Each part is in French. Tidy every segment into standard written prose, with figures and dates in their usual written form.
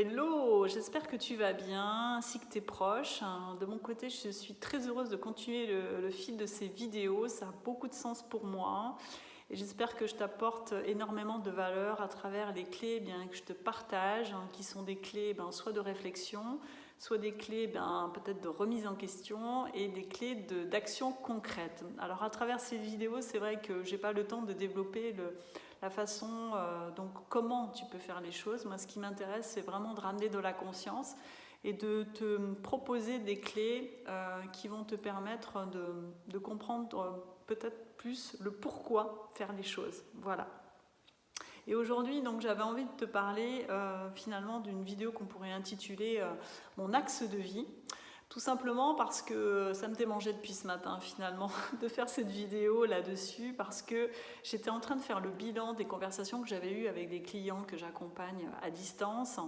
Hello, j'espère que tu vas bien, ainsi que tes proches. De mon côté, je suis très heureuse de continuer le fil de ces vidéos. Ça a beaucoup de sens pour moi. Et j'espère que je t'apporte énormément de valeur à travers les clés que je te partage, qui sont des clés soit de réflexion, soit des clés peut-être de remise en question et des clés d'action concrète. Alors à travers ces vidéos, c'est vrai que je n'ai pas le temps de développer la façon, donc comment tu peux faire les choses. Moi, ce qui m'intéresse, c'est vraiment de ramener de la conscience et de te proposer des clés qui vont te permettre de comprendre peut-être plus le pourquoi faire les choses. Voilà. Et aujourd'hui, donc, j'avais envie de te parler finalement d'une vidéo qu'on pourrait intituler Mon axe de vie. Tout simplement parce que ça me démangeait depuis ce matin finalement de faire cette vidéo là-dessus, parce que j'étais en train de faire le bilan des conversations que j'avais eues avec des clients que j'accompagne à distance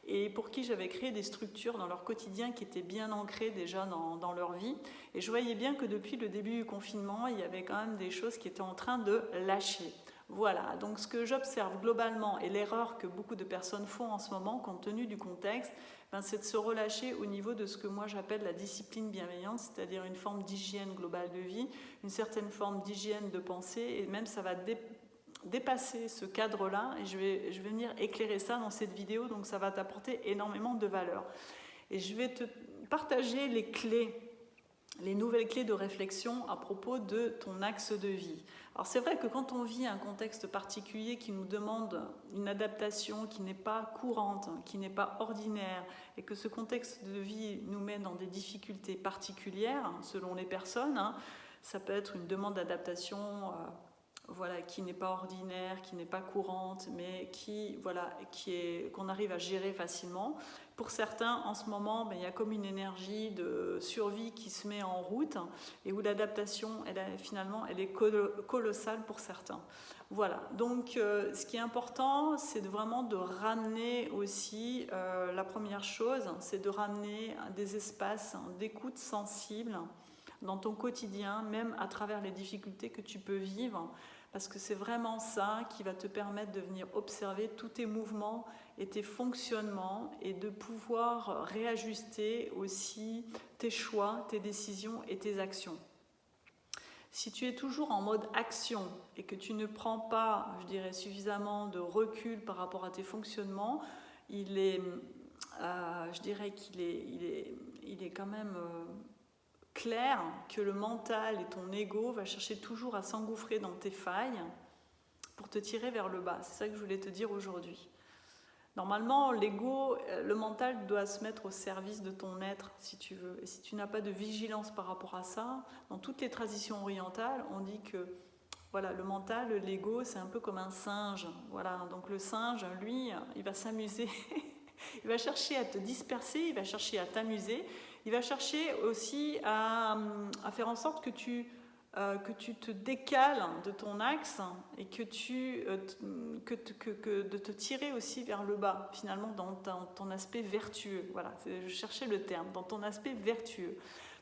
et pour qui j'avais créé des structures dans leur quotidien qui étaient bien ancrées déjà dans leur vie. Et je voyais bien que depuis le début du confinement, il y avait quand même des choses qui étaient en train de lâcher. Voilà, donc ce que j'observe globalement et l'erreur que beaucoup de personnes font en ce moment compte tenu du contexte, c'est de se relâcher au niveau de ce que moi j'appelle la discipline bienveillante, c'est-à-dire une forme d'hygiène globale de vie, une certaine forme d'hygiène de pensée, et même ça va dépasser ce cadre-là, et je vais venir éclairer ça dans cette vidéo, donc ça va t'apporter énormément de valeur. Et je vais te partager les clés, les nouvelles clés de réflexion à propos de ton axe de vie. Alors c'est vrai que quand on vit un contexte particulier qui nous demande une adaptation qui n'est pas courante, qui n'est pas ordinaire, et que ce contexte de vie nous met dans des difficultés particulières selon les personnes, ça peut être une demande d'adaptation qui n'est pas ordinaire, qui n'est pas courante, mais qu'on arrive à gérer facilement. Pour certains, en ce moment, il y a comme une énergie de survie qui se met en route et où l'adaptation, elle est colossale pour certains. Voilà, donc ce qui est important, c'est vraiment de ramener aussi, la première chose, c'est de ramener des espaces d'écoute sensible dans ton quotidien, même à travers les difficultés que tu peux vivre, parce que c'est vraiment ça qui va te permettre de venir observer tous tes mouvements et tes fonctionnements et de pouvoir réajuster aussi tes choix, tes décisions et tes actions. Si tu es toujours en mode action et que tu ne prends pas, suffisamment de recul par rapport à tes fonctionnements, il est quand même clair que le mental et ton ego va chercher toujours à s'engouffrer dans tes failles pour te tirer vers le bas. C'est ça que je voulais te dire aujourd'hui. Normalement, l'ego, le mental doit se mettre au service de ton être, si tu veux. Et si tu n'as pas de vigilance par rapport à ça, dans toutes les traditions orientales, on dit que le mental, l'ego, c'est un peu comme un singe. Voilà, donc le singe, lui, il va s'amuser. Il va chercher à te disperser, il va chercher à t'amuser, il va chercher aussi à faire en sorte que tu te décales de ton axe et de te tirer aussi vers le bas, finalement, dans ton aspect vertueux. Voilà, je cherchais le terme, dans ton aspect vertueux.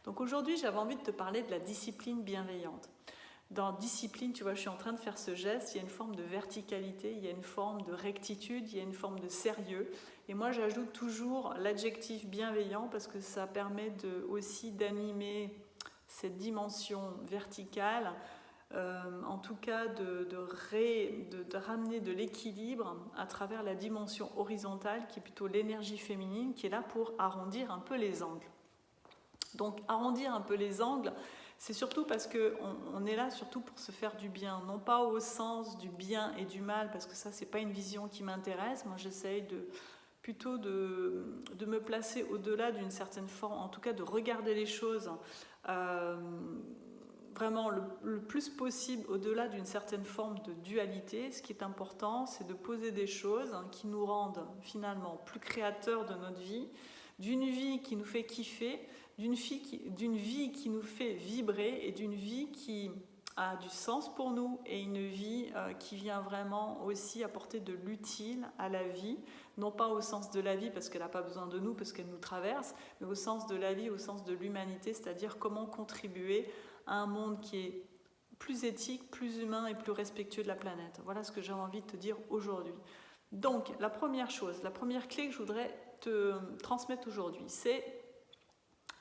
Donc aujourd'hui, j'avais envie de te parler de la discipline bienveillante. Dans discipline, tu vois, je suis en train de faire ce geste, il y a une forme de verticalité, il y a une forme de rectitude, il y a une forme de sérieux. Et moi, j'ajoute toujours l'adjectif bienveillant parce que ça permet aussi d'animer cette dimension verticale, en tout cas de ramener de l'équilibre à travers la dimension horizontale qui est plutôt l'énergie féminine qui est là pour arrondir un peu les angles. Donc arrondir un peu les angles, c'est surtout parce qu'on est là surtout pour se faire du bien, non pas au sens du bien et du mal, parce que ça, c'est pas une vision qui m'intéresse. Moi, j'essaye plutôt de me placer au-delà d'une certaine forme, en tout cas de regarder les choses vraiment le plus possible au-delà d'une certaine forme de dualité. Ce qui est important, c'est de poser des choses qui nous rendent finalement plus créateurs de notre vie, d'une vie qui nous fait kiffer, d'une vie qui nous fait vibrer et d'une vie qui a du sens pour nous et une vie qui vient vraiment aussi apporter de l'utile à la vie, non pas au sens de la vie parce qu'elle n'a pas besoin de nous, parce qu'elle nous traverse, mais au sens de la vie, au sens de l'humanité, c'est-à-dire comment contribuer à un monde qui est plus éthique, plus humain et plus respectueux de la planète. Voilà ce que j'ai envie de te dire aujourd'hui. Donc, la première chose, la première clé que je voudrais te transmettre aujourd'hui, c'est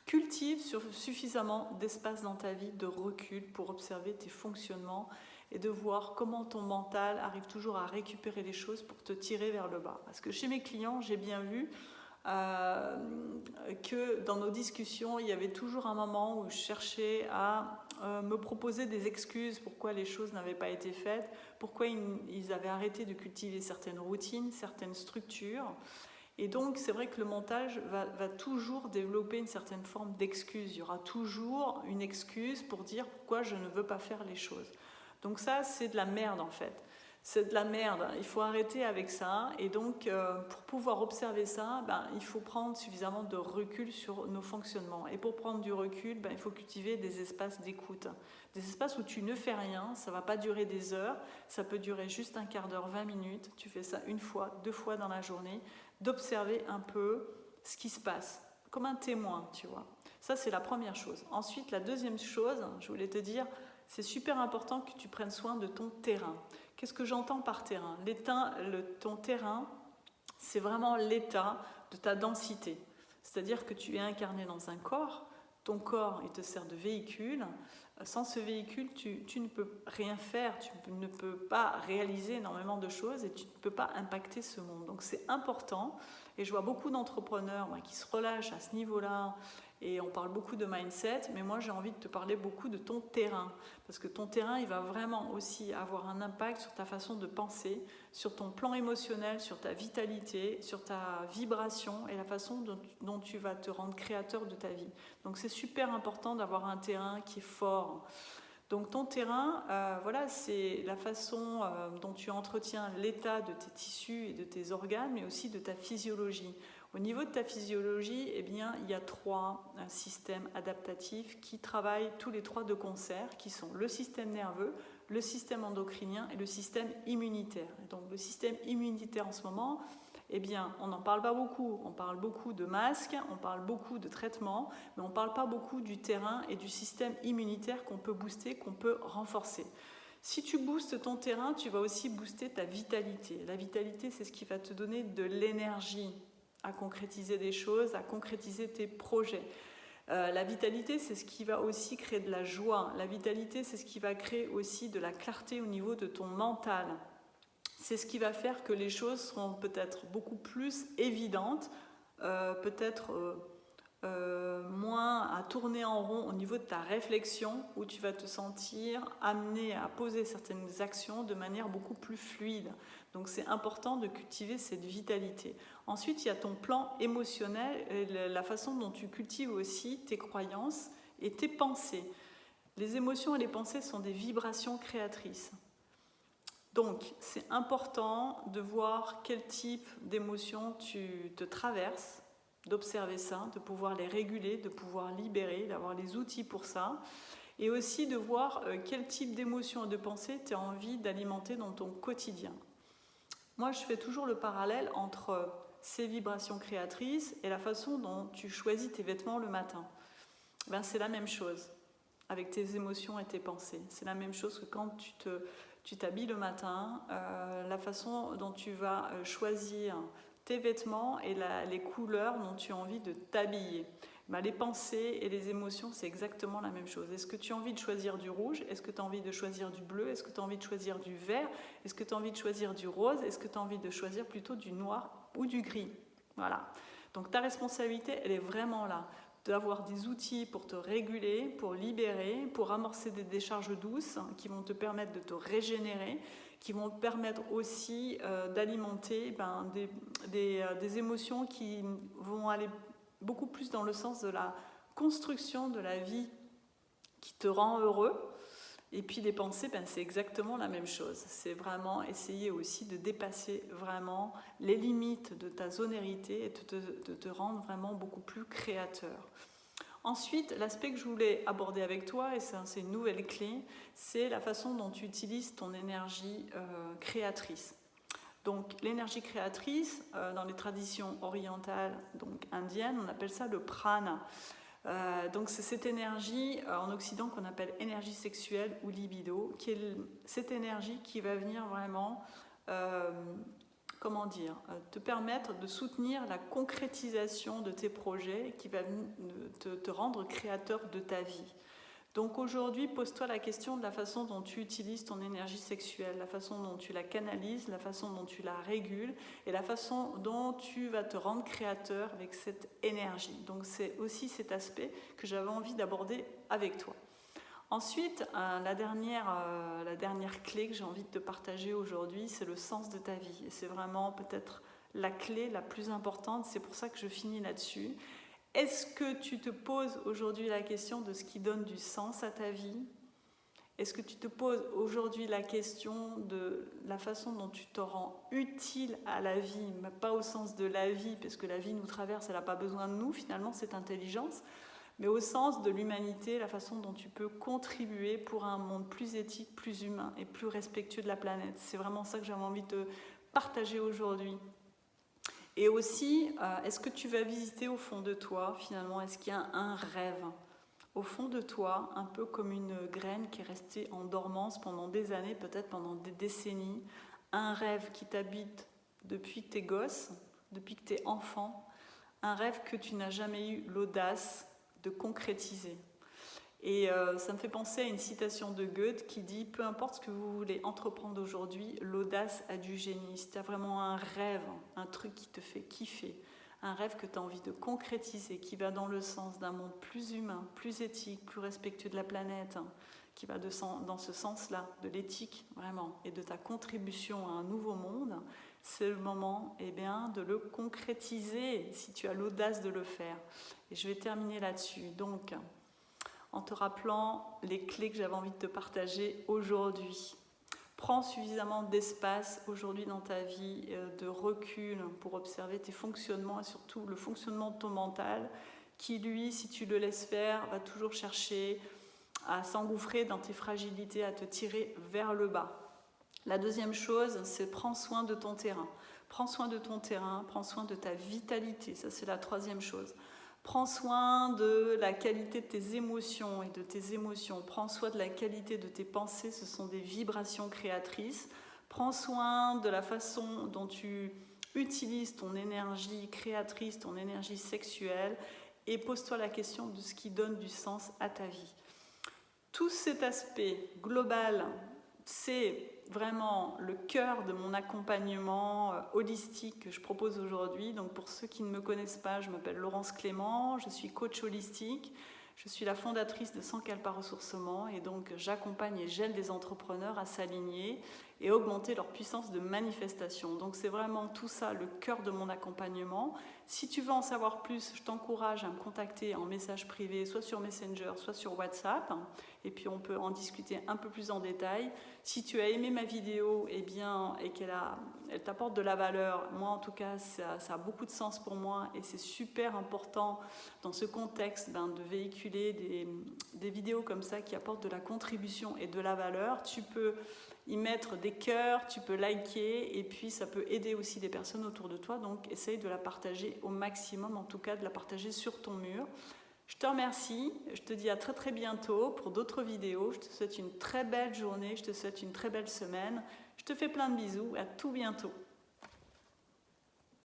cultive suffisamment d'espace dans ta vie, de recul pour observer tes fonctionnements et de voir comment ton mental arrive toujours à récupérer les choses pour te tirer vers le bas. Parce que chez mes clients, j'ai bien vu que dans nos discussions, il y avait toujours un moment où je cherchais à me proposer des excuses pourquoi les choses n'avaient pas été faites, pourquoi ils avaient arrêté de cultiver certaines routines, certaines structures. Et donc, c'est vrai que le montage va toujours développer une certaine forme d'excuse. Il y aura toujours une excuse pour dire pourquoi je ne veux pas faire les choses. Donc ça, c'est de la merde en fait. C'est de la merde, il faut arrêter avec ça. Et donc, pour pouvoir observer ça, il faut prendre suffisamment de recul sur nos fonctionnements. Et pour prendre du recul, il faut cultiver des espaces d'écoute. Des espaces où tu ne fais rien, ça ne va pas durer des heures, ça peut durer juste un quart d'heure, 20 minutes. Tu fais ça une fois, 2 fois dans la journée, d'observer un peu ce qui se passe, comme un témoin, tu vois. Ça, c'est la première chose. Ensuite, la deuxième chose, je voulais te dire, c'est super important que tu prennes soin de ton terrain. Qu'est-ce que j'entends par terrain ? Ton terrain, c'est vraiment l'état de ta densité. C'est-à-dire que tu es incarné dans un corps, ton corps, il te sert de véhicule. Sans ce véhicule, tu ne peux rien faire, tu ne peux pas réaliser énormément de choses et tu ne peux pas impacter ce monde. Donc c'est important, et je vois beaucoup d'entrepreneurs qui se relâchent à ce niveau-là, et on parle beaucoup de mindset, mais moi j'ai envie de te parler beaucoup de ton terrain, parce que ton terrain, il va vraiment aussi avoir un impact sur ta façon de penser, sur ton plan émotionnel, sur ta vitalité, sur ta vibration et la façon dont tu vas te rendre créateur de ta vie. Donc c'est super important d'avoir un terrain qui est fort. Donc ton terrain, c'est la façon dont tu entretiens l'état de tes tissus et de tes organes, mais aussi de ta physiologie. Au niveau de ta physiologie, il y a 3 systèmes adaptatifs qui travaillent tous les 3 de concert, qui sont le système nerveux, le système endocrinien et le système immunitaire. Et donc le système immunitaire en ce moment, on n'en parle pas beaucoup. On parle beaucoup de masques, on parle beaucoup de traitements, mais on ne parle pas beaucoup du terrain et du système immunitaire qu'on peut booster, qu'on peut renforcer. Si tu boostes ton terrain, tu vas aussi booster ta vitalité. La vitalité, c'est ce qui va te donner de l'énergie à concrétiser des choses, à concrétiser tes projets. La vitalité, c'est ce qui va aussi créer de la joie. La vitalité, c'est ce qui va créer aussi de la clarté au niveau de ton mental. C'est ce qui va faire que les choses seront peut-être beaucoup plus évidentes, peut-être moins à tourner en rond au niveau de ta réflexion, où tu vas te sentir amené à poser certaines actions de manière beaucoup plus fluide. Donc c'est important de cultiver cette vitalité. Ensuite, il y a ton plan émotionnel et la façon dont tu cultives aussi tes croyances et tes pensées. Les émotions et les pensées sont des vibrations créatrices. Donc, c'est important de voir quel type d'émotions tu te traverses, d'observer ça, de pouvoir les réguler, de pouvoir libérer, d'avoir les outils pour ça, et aussi de voir quel type d'émotions et de pensées tu as envie d'alimenter dans ton quotidien. Moi, je fais toujours le parallèle entre ces vibrations créatrices et la façon dont tu choisis tes vêtements le matin. C'est la même chose avec tes émotions et tes pensées. C'est la même chose que quand tu t'habilles le matin, la façon dont tu vas choisir tes vêtements et les couleurs dont tu as envie de t'habiller. Les pensées et les émotions, c'est exactement la même chose. Est-ce que tu as envie de choisir du rouge ? Est-ce que tu as envie de choisir du bleu ? Est-ce que tu as envie de choisir du vert ? Est-ce que tu as envie de choisir du rose ? Est-ce que tu as envie de choisir plutôt du noir ou du gris ? Voilà. Donc ta responsabilité, elle est vraiment là. D'avoir des outils pour te réguler, pour libérer, pour amorcer des décharges douces qui vont te permettre de te régénérer, qui vont te permettre aussi d'alimenter des émotions qui vont aller beaucoup plus dans le sens de la construction de la vie qui te rend heureux. Et puis les pensées, c'est exactement la même chose. C'est vraiment essayer aussi de dépasser vraiment les limites de ta zonérité et de te rendre vraiment beaucoup plus créateur. Ensuite, l'aspect que je voulais aborder avec toi, et c'est une nouvelle clé, c'est la façon dont tu utilises ton énergie créatrice. Donc l'énergie créatrice, dans les traditions orientales, donc indiennes, on appelle ça le prana. Donc c'est cette énergie en Occident qu'on appelle énergie sexuelle ou libido, qui est cette énergie qui va venir vraiment comment dire, te permettre de soutenir la concrétisation de tes projets qui va te rendre créateur de ta vie. Donc aujourd'hui, pose-toi la question de la façon dont tu utilises ton énergie sexuelle, la façon dont tu la canalises, la façon dont tu la régules et la façon dont tu vas te rendre créateur avec cette énergie. Donc c'est aussi cet aspect que j'avais envie d'aborder avec toi. Ensuite, la dernière clé que j'ai envie de te partager aujourd'hui, c'est le sens de ta vie. Et c'est vraiment peut-être la clé la plus importante, c'est pour ça que je finis là-dessus. Est-ce que tu te poses aujourd'hui la question de ce qui donne du sens à ta vie? Est-ce que tu te poses aujourd'hui la question de la façon dont tu te rends utile à la vie, mais pas au sens de la vie, parce que la vie nous traverse, elle n'a pas besoin de nous, finalement, cette intelligence, mais au sens de l'humanité, la façon dont tu peux contribuer pour un monde plus éthique, plus humain et plus respectueux de la planète. C'est vraiment ça que j'avais envie de te partager aujourd'hui. Et aussi, est-ce que tu vas visiter au fond de toi, finalement, est-ce qu'il y a un rêve au fond de toi, un peu comme une graine qui est restée en dormance pendant des années, peut-être pendant des décennies, un rêve qui t'habite depuis que t'es gosse, depuis que t'es enfant, un rêve que tu n'as jamais eu l'audace de concrétiser. Et ça me fait penser à une citation de Goethe qui dit « Peu importe ce que vous voulez entreprendre aujourd'hui, l'audace a du génie. » Si tu as vraiment un rêve, un truc qui te fait kiffer, un rêve que tu as envie de concrétiser, qui va dans le sens d'un monde plus humain, plus éthique, plus respectueux de la planète, qui va dans ce sens-là, de l'éthique vraiment, et de ta contribution à un nouveau monde, c'est le moment de le concrétiser si tu as l'audace de le faire. Et je vais terminer là-dessus. Donc, en te rappelant les clés que j'avais envie de te partager aujourd'hui. Prends suffisamment d'espace aujourd'hui dans ta vie, de recul pour observer tes fonctionnements et surtout le fonctionnement de ton mental qui, lui, si tu le laisses faire, va toujours chercher à s'engouffrer dans tes fragilités, à te tirer vers le bas. La deuxième chose, c'est prends soin de ton terrain. Prends soin de ton terrain, prends soin de ta vitalité. Ça, c'est la troisième chose. Prends soin de la qualité de tes émotions et de tes émotions. Prends soin de la qualité de tes pensées, ce sont des vibrations créatrices. Prends soin de la façon dont tu utilises ton énergie créatrice, ton énergie sexuelle et pose-toi la question de ce qui donne du sens à ta vie. Tout cet aspect global, c'est vraiment le cœur de mon accompagnement holistique que je propose aujourd'hui. Donc pour ceux qui ne me connaissent pas, je m'appelle Laurence Clément, je suis coach holistique, je suis la fondatrice de Sankalpa Ressourcement et donc j'accompagne et j'aide les entrepreneurs à s'aligner et augmenter leur puissance de manifestation. Donc c'est vraiment tout ça le cœur de mon accompagnement. Si tu veux en savoir plus, je t'encourage à me contacter en message privé, soit sur Messenger, soit sur WhatsApp. Et puis on peut en discuter un peu plus en détail. Si tu as aimé ma vidéo et qu'elle t'apporte de la valeur, moi en tout cas ça a beaucoup de sens pour moi et c'est super important dans ce contexte de véhiculer des vidéos comme ça qui apportent de la contribution et de la valeur. Tu peux y mettre des cœurs, tu peux liker et puis ça peut aider aussi des personnes autour de toi. Donc essaye de la partager au maximum, en tout cas de la partager sur ton mur. Je te remercie, je te dis à très très bientôt pour d'autres vidéos. Je te souhaite une très belle journée, je te souhaite une très belle semaine. Je te fais plein de bisous, à tout bientôt.